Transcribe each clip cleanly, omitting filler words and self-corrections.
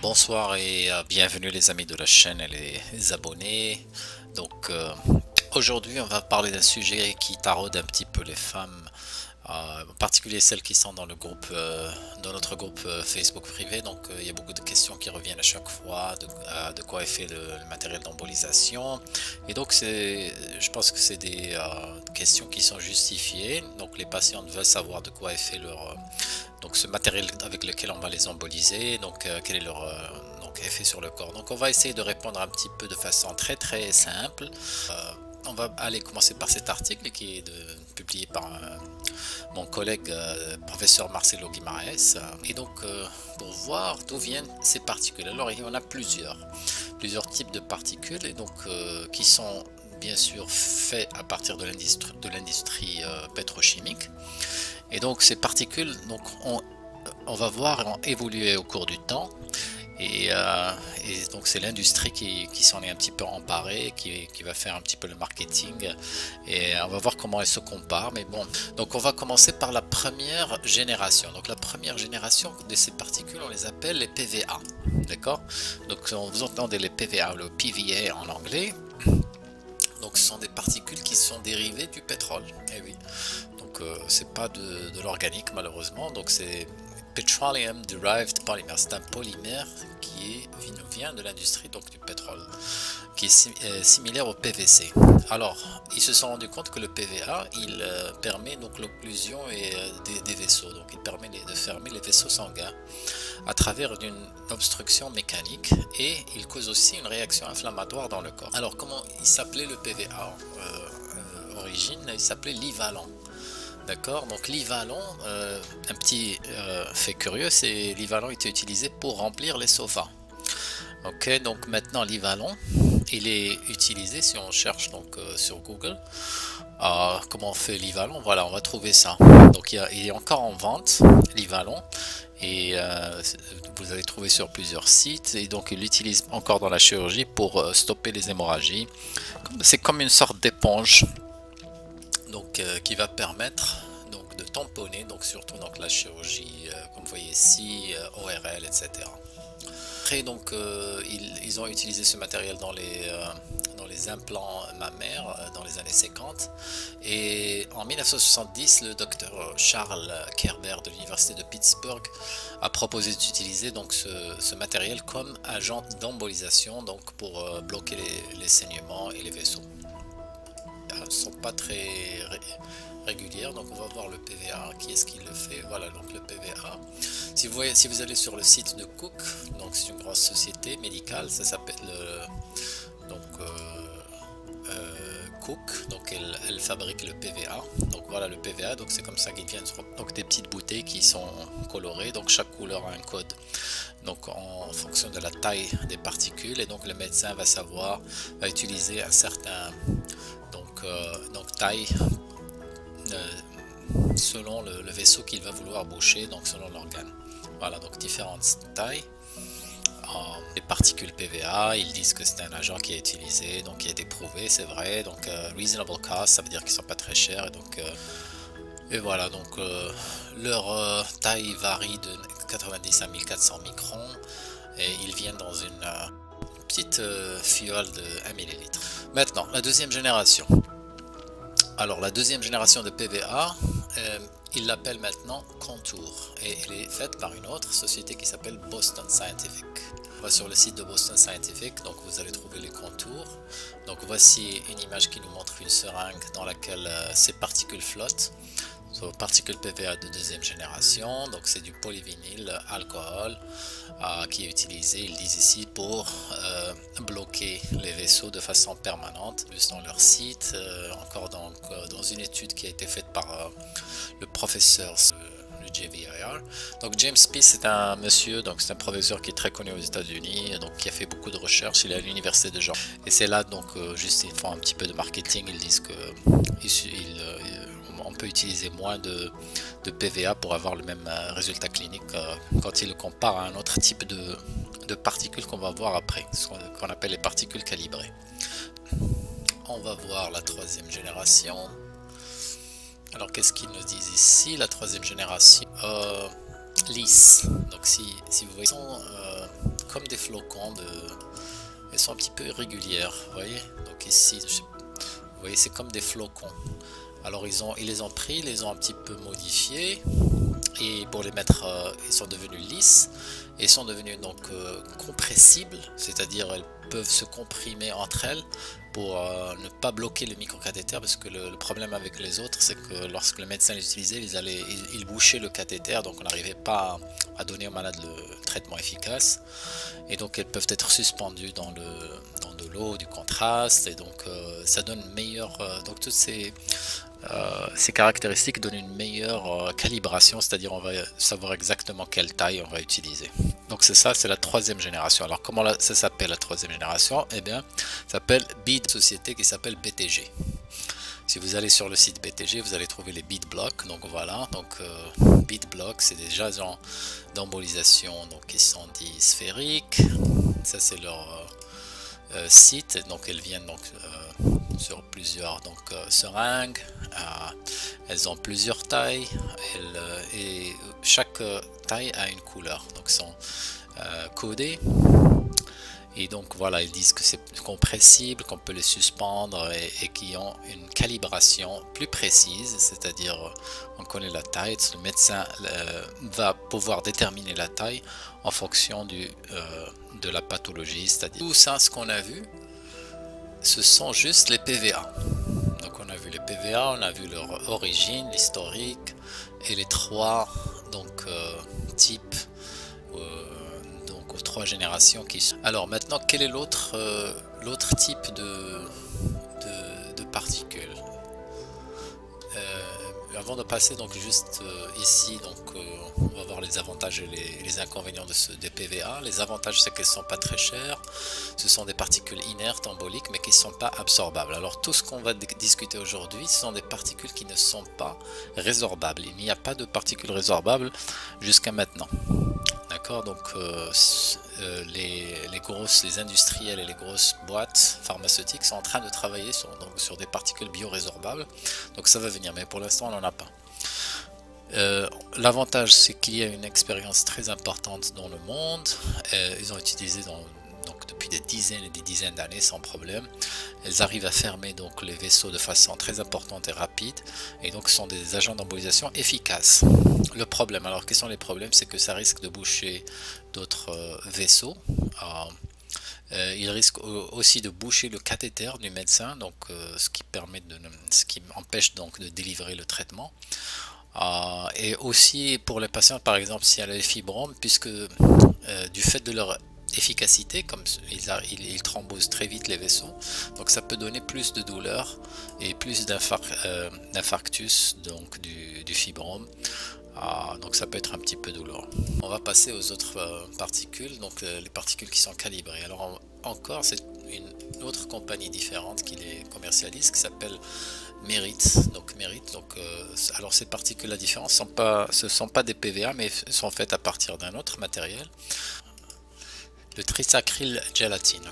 Bonsoir et bienvenue les amis de la chaîne et les abonnés. Donc aujourd'hui on va parler d'un sujet qui taraude un petit peu les femmes, en particulier celles qui sont dans le groupe, dans notre groupe Facebook privé. Donc il y a beaucoup de questions qui reviennent à chaque fois de quoi est fait le matériel d'embolisation. Et donc je pense que c'est des questions qui sont justifiées. Donc les patientes veulent savoir de quoi est fait donc ce matériel avec lequel on va les emboliser, donc quel est leur donc effet sur le corps. Donc on va essayer de répondre un petit peu de façon très simple. On va aller commencer par cet article qui est publié par mon collègue professeur Marcelo Guimaraes. Et donc pour voir d'où viennent ces particules. Alors il y en a plusieurs types de particules et donc qui sont bien sûr faits à partir de l'industrie pétrochimique. Et donc ces particules, on va voir, ont évolué au cours du temps. Et donc c'est l'industrie qui s'en est un petit peu emparée, qui va faire un petit peu le marketing. Et on va voir comment elle se compare. Mais bon, donc on va commencer par la première génération. Donc la première génération de ces particules, on les appelle les PVA. D'accord? Donc vous entendez les PVA, le PVA en anglais. Donc ce sont des particules qui sont dérivées du pétrole. Eh oui. Donc c'est pas de l'organique malheureusement. Donc c'est Petroleum Derived Polymer. C'est un polymère qui vient de l'industrie donc du pétrole, qui est similaire au PVC. Alors ils se sont rendus compte que le PVA il permet donc l'occlusion des vaisseaux. Donc il permet de fermer les vaisseaux sanguins à travers une obstruction mécanique et il cause aussi une réaction inflammatoire dans le corps. Alors comment il s'appelait le PVA origine? Il s'appelait Livalon. D'accord, donc Livalon, un petit fait curieux, c'est Livalon était utilisé pour remplir les sofas. Ok, donc maintenant Livalon, il est utilisé si on cherche donc sur Google. Comment on fait Livalon? Voilà, on va trouver ça. Donc il est encore en vente, Livalon, et vous allez trouver sur plusieurs sites. Et donc il l'utilise encore dans la chirurgie pour stopper les hémorragies. C'est comme une sorte d'éponge, donc qui va permettre donc de tamponner, donc surtout donc la chirurgie, comme vous voyez ici, ORL, etc. Après, donc, ils ont utilisé ce matériel dans les implants mammaires dans les années 50. Et en 1970, le docteur Charles Kerber de l'université de Pittsburgh a proposé d'utiliser donc ce matériel comme agent d'embolisation, donc pour bloquer les saignements et les vaisseaux. Elles ne sont pas très régulières, donc on va voir le PVA, qui est-ce qui le fait. Voilà, donc le PVA. Si vous allez sur le site de Cook, donc c'est une grosse société médicale, ça s'appelle donc Cook, donc elle fabrique le PVA. Donc voilà le PVA, donc c'est comme ça qu'ils viennent, donc des petites bouteilles qui sont colorées, donc chaque couleur a un code. Donc en fonction de la taille des particules, et donc le médecin va utiliser un certain donc taille selon le vaisseau qu'il va vouloir boucher, donc selon l'organe. Voilà, donc différentes tailles. Les particules PVA, ils disent que c'est un agent qui est utilisé, donc qui a été prouvé, c'est vrai. Donc reasonable cost, ça veut dire qu'ils sont pas très chers. Et voilà, donc leur taille varie de 90 à 1400 microns et ils viennent dans une petite fiole de 1 millilitre. Maintenant, la deuxième génération. Alors la deuxième génération de PVA, il l'appelle maintenant Contour et elle est faite par une autre société qui s'appelle Boston Scientific. On va sur le site de Boston Scientific, donc vous allez trouver les contours. Donc voici une image qui nous montre une seringue dans laquelle ces particules flottent. Particules PVA de deuxième génération, donc c'est du polyvinyl alcool qui est utilisé, ils disent ici, pour bloquer les vaisseaux de façon permanente. Plus dans leur site, encore dans une étude qui a été faite par le professeur le JVIR. Donc James Peace, c'est un monsieur, donc c'est un professeur qui est très connu aux États-Unis, donc qui a fait beaucoup de recherches. Il est à l'université de Georgia. Et c'est là donc juste ils font un petit peu de marketing. Ils disent que on peut utiliser moins de PVA pour avoir le même résultat clinique quand il le compare à un autre type de particules qu'on va voir après, ce qu'on appelle les particules calibrées. On va voir la troisième génération. Alors qu'est-ce qu'ils nous disent ici? La troisième génération lisse. Donc si vous voyez, comme des flocons elles sont un petit peu irrégulières, vous voyez. Donc ici, vous voyez, c'est comme des flocons. Alors ils les ont pris, ils les ont un petit peu modifiés et pour les mettre, ils sont devenus lisses et sont devenus donc compressibles, c'est-à-dire elles peuvent se comprimer entre elles pour ne pas bloquer le microcathéter, parce que le problème avec les autres, c'est que lorsque le médecin les utilisait, ils bouchaient le cathéter, donc on n'arrivait pas à donner au malade le traitement efficace, et donc elles peuvent être suspendues dans de l'eau, du contraste, et donc ça donne une meilleure, donc toutes ces caractéristiques donnent une meilleure calibration, c'est-à-dire on va savoir exactement quelle taille on va utiliser. Donc c'est ça, c'est la troisième génération. Alors comment ça s'appelle la troisième génération? Eh bien, ça s'appelle BID, société qui s'appelle BTG. Si vous allez sur le site BTG, vous allez trouver les bead blocks. Donc voilà, donc bead blocks, c'est des agents d'embolisation donc qui sont dits sphériques. Ça c'est leur site. Donc elles viennent donc sur plusieurs seringues. Elles ont plusieurs tailles et chaque taille a une couleur. Donc sont codées. Et donc voilà, ils disent que c'est compressible, qu'on peut les suspendre et qui ont une calibration plus précise, c'est-à-dire on connaît la taille, le médecin va pouvoir déterminer la taille en fonction de la pathologie, c'est-à-dire tout ça, ce qu'on a vu, ce sont juste les PVA. Donc on a vu les PVA, on a vu leur origine, l'historique et les trois types. Aux trois générations qui sont. Alors maintenant, quel est l'autre type de particules? Avant de passer donc juste ici, donc on va voir les avantages et les inconvénients des PVA. Les avantages, c'est qu'elles ne sont pas très chères. Ce sont des particules inertes, emboliques, mais qui ne sont pas absorbables. Alors tout ce qu'on va discuter aujourd'hui, ce sont des particules qui ne sont pas résorbables. Il n'y a pas de particules résorbables jusqu'à maintenant. D'accord, donc les industriels et les grosses boîtes pharmaceutiques sont en train de travailler sur des particules biorésorbables, donc ça va venir, mais pour l'instant on n'en a pas. L'avantage, c'est qu'il y a une expérience très importante dans le monde. Ils ont utilisé depuis des dizaines et des dizaines d'années sans problème. Elles arrivent à fermer donc les vaisseaux de façon très importante et rapide, et donc sont des agents d'embolisation efficaces. Le problème, alors quels sont les problèmes? C'est que ça risque de boucher d'autres vaisseaux. Il risque aussi de boucher le cathéter du médecin, donc ce qui empêche donc de délivrer le traitement. Et aussi pour les patients, par exemple, s'il y a les fibromes, puisque du fait de leur efficacité, comme ils thrombosent très vite les vaisseaux, donc ça peut donner plus de douleur et plus d'infarctus donc du fibrome. Donc ça peut être un petit peu douloureux. On va passer aux autres particules, donc les particules qui sont calibrées. Alors encore, c'est une autre compagnie différente qui les commercialise, qui s'appelle Merit. Alors ces particules, la différence, ce ne sont pas des PVA, mais sont faites à partir d'un autre matériel, le trisaccryl gélatine.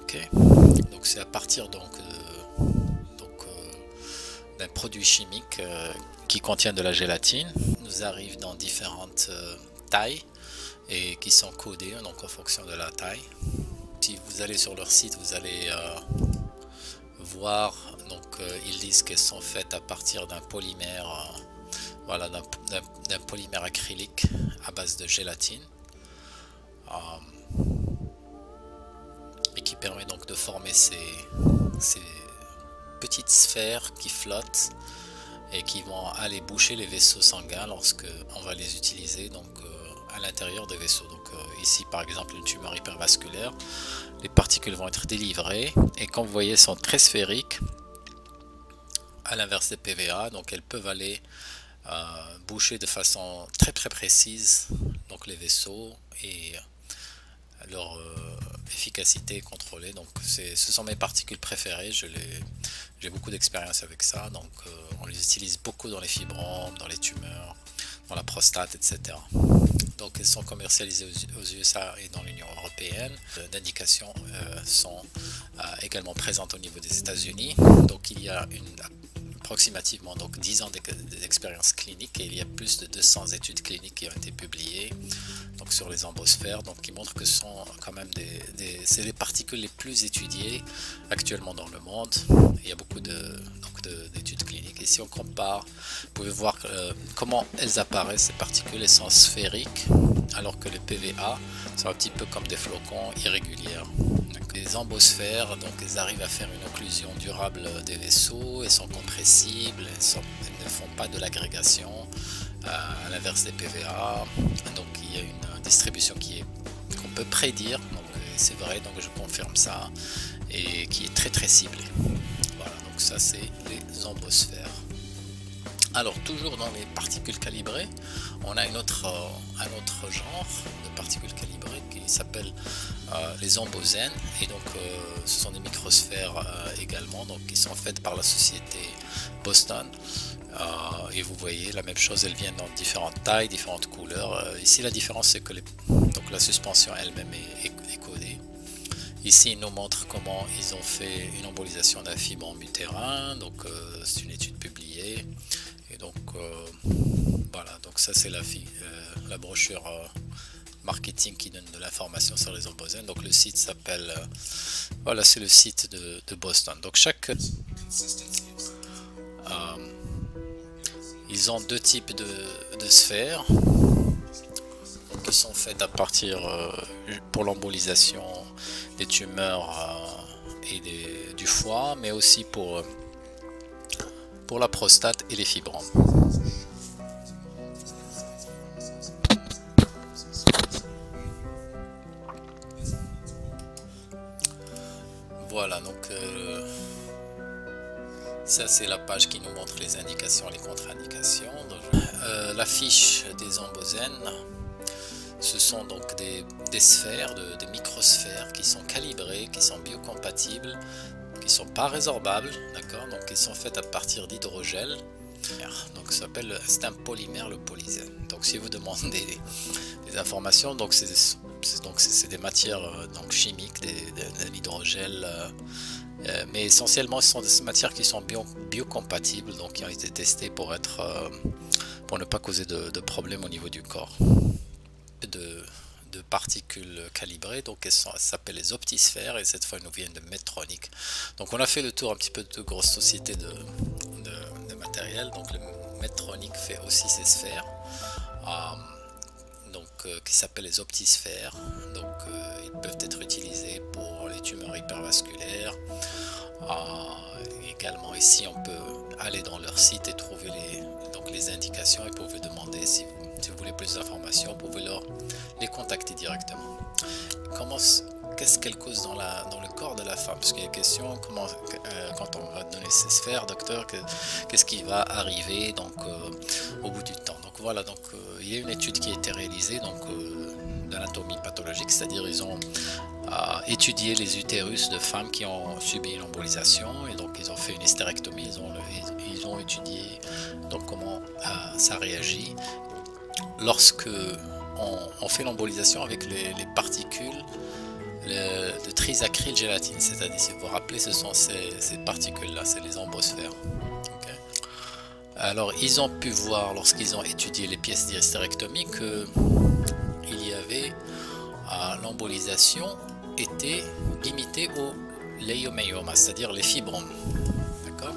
Donc c'est à partir d'un produit chimique qui contient de la gélatine. Nous arrive dans différentes tailles et qui sont codées donc en fonction de la taille. Si vous allez sur leur site, vous allez voir, donc ils disent qu'elles sont faites à partir d'un polymère, d'un polymère acrylique à base de gélatine, et qui permet donc de former ces petites sphères qui flottent et qui vont aller boucher les vaisseaux sanguins lorsque on va les utiliser donc à l'intérieur des vaisseaux. Donc ici par exemple une tumeur hypervasculaire, les particules vont être délivrées et comme vous voyez, elles sont très sphériques à l'inverse des PVA, donc elles peuvent aller boucher de façon très très précise donc les vaisseaux et leur efficacité est contrôlée. Donc ce sont mes particules préférées, j'ai beaucoup d'expérience avec ça, donc on les utilise beaucoup dans les fibromes, dans les tumeurs, dans la prostate, etc. Donc elles sont commercialisées aux USA et dans l'Union européenne. D'indications sont également présentes au niveau des États-Unis. Donc il y a approximativement donc 10 ans d'expérience clinique, et il y a plus de 200 études cliniques qui ont été publiées donc sur les embosphères, donc qui montrent que ce sont quand même c'est les particules les plus étudiées actuellement dans le monde. Il y a beaucoup d'études cliniques, et si on compare, vous pouvez voir comment elles apparaissent, ces particules. Elles sont sphériques, alors que les PVA sont un petit peu comme des flocons irrégulières. Donc, les embosphères, donc elles arrivent à faire une occlusion durable des vaisseaux, elles sont compressibles, elles ne font pas de l'agrégation, à l'inverse des PVA. Donc il y a une distribution qu'on peut prédire, donc c'est vrai, donc je confirme ça, et qui est très ciblée. Voilà, donc ça c'est les embosphères. Alors toujours dans les particules calibrées, on a un autre genre de particules calibrées qui s'appelle les embosènes, et donc ce sont des microsphères également, donc qui sont faites par la société Boston. Et vous voyez la même chose, elles viennent dans différentes tailles, différentes couleurs. Ici la différence c'est que donc la suspension elle-même est codée. Ici, ils nous montrent comment ils ont fait une embolisation d'un fibrome utérin, donc c'est une étude publiée. Et donc voilà, donc ça c'est la brochure marketing qui donne de l'information sur les embosènes. Donc le site s'appelle, voilà, c'est le site de Boston. Donc ils ont deux types de sphères qui sont faites à partir pour l'embolisation des tumeurs et du foie, mais aussi pour la prostate et les fibromes. Voilà, donc ça c'est la page qui nous montre les indications et les contre-indications. La fiche des embosènes, ce sont donc des sphères, des microsphères qui sont calibrées, qui sont biocompatibles, qui ne sont pas résorbables, d'accord, donc qui sont faites à partir d'hydrogel. Donc c'est un polymère, le polysène. Donc si vous demandez des informations, donc c'est des matières donc chimiques, de l'hydrogel, mais essentiellement ce sont des matières qui sont biocompatibles, donc qui ont été testées pour ne pas causer de problèmes au niveau du corps. De particules calibrées, donc elles s'appellent les optisphères, et cette fois elles nous viennent de Medtronic. Donc on a fait le tour un petit peu de grosses sociétés de matériel. Donc le Medtronic fait aussi ces sphères, qui s'appellent les optisphères. Donc ils peuvent être utilisés pour les tumeurs hypervasculaires. Également ici on peut aller dans leur site et trouver les indications, et vous pouvez demander si vous voulez plus d'informations, vous pouvez les contacter directement. Qu'est-ce qu'elle cause dans le corps de la femme? Parce qu'il y a une question, quand on va donner ces sphères, docteur, qu'est-ce qui va arriver donc, au bout du temps? Donc voilà, donc il y a une étude qui a été réalisée d'anatomie pathologique, c'est-à-dire ils ont étudié les utérus de femmes qui ont subi une embolisation, et donc ils ont fait une hystérectomie, ils ont étudié donc comment ça réagit lorsque on fait l'embolisation avec les particules de trisacryl gélatine, c'est-à-dire, si vous vous rappelez, ce sont ces particules-là, c'est les embosphères. Okay. Alors, ils ont pu voir, lorsqu'ils ont étudié les pièces d'hystérectomie, qu'il y avait l'embolisation était limitée au leiomyoma, c'est-à-dire les fibromes. D'accord.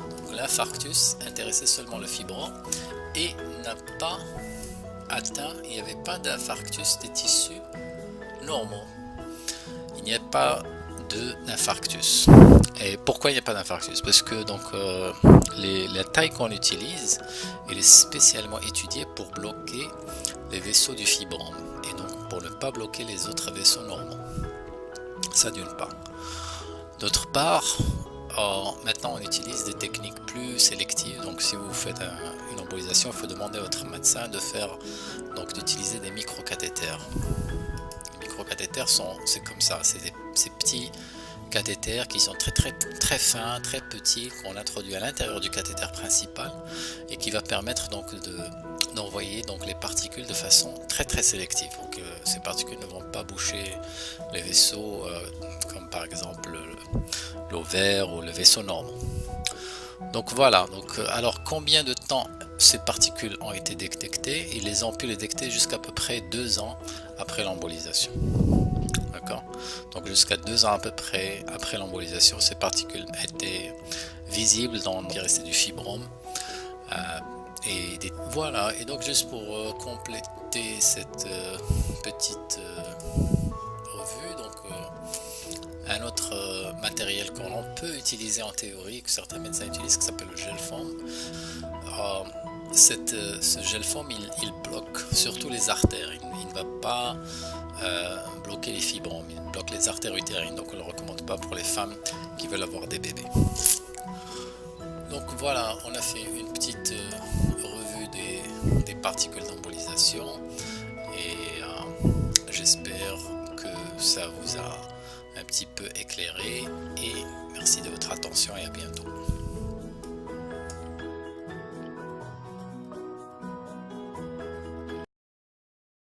Donc, l'infarctus intéressait seulement le fibrome et n'a pas atteint, il n'y avait pas d'infarctus des tissus normaux. Il n'y a pas d'infarctus. Et pourquoi il n'y a pas d'infarctus? Parce que donc la taille qu'on utilise, elle est spécialement étudiée pour bloquer les vaisseaux du fibrome, et donc pour ne pas bloquer les autres vaisseaux normaux. Ça d'une part. D'autre part, maintenant on utilise des techniques plus sélectives. Donc si vous faites une embolisation, il faut demander à votre médecin d'utiliser des microcathéters. Les microcathéters c'est comme ça, c'est ces petits cathéters qui sont très fins, très petits, qu'on introduit à l'intérieur du cathéter principal, et qui va permettre donc d'envoyer donc les particules de façon très sélective. Donc ces particules ne vont pas boucher les vaisseaux comme par exemple l'ovaire ou le vaisseau normal. Donc voilà, alors combien de temps ces particules ont été détectées? Ils les ont pu les détecter jusqu'à peu près 2 ans après l'embolisation. D'accord? Donc jusqu'à 2 ans à peu près après l'embolisation, ces particules étaient visibles dans ce qui restait du fibrome. Voilà, et donc juste pour compléter cette petite revue, un autre matériel qu'on peut utiliser en théorie, que certains médecins utilisent, qui s'appelle le gel foam. Euh, Ce gel foam, il bloque surtout les artères. Il ne va pas bloquer les fibromes, il bloque les artères utérines. Donc on ne le recommande pas pour les femmes qui veulent avoir des bébés. Donc voilà, on a fait une petite revue des particules d'embolisation et j'espère que ça vous a un petit peu éclairé et merci de votre attention et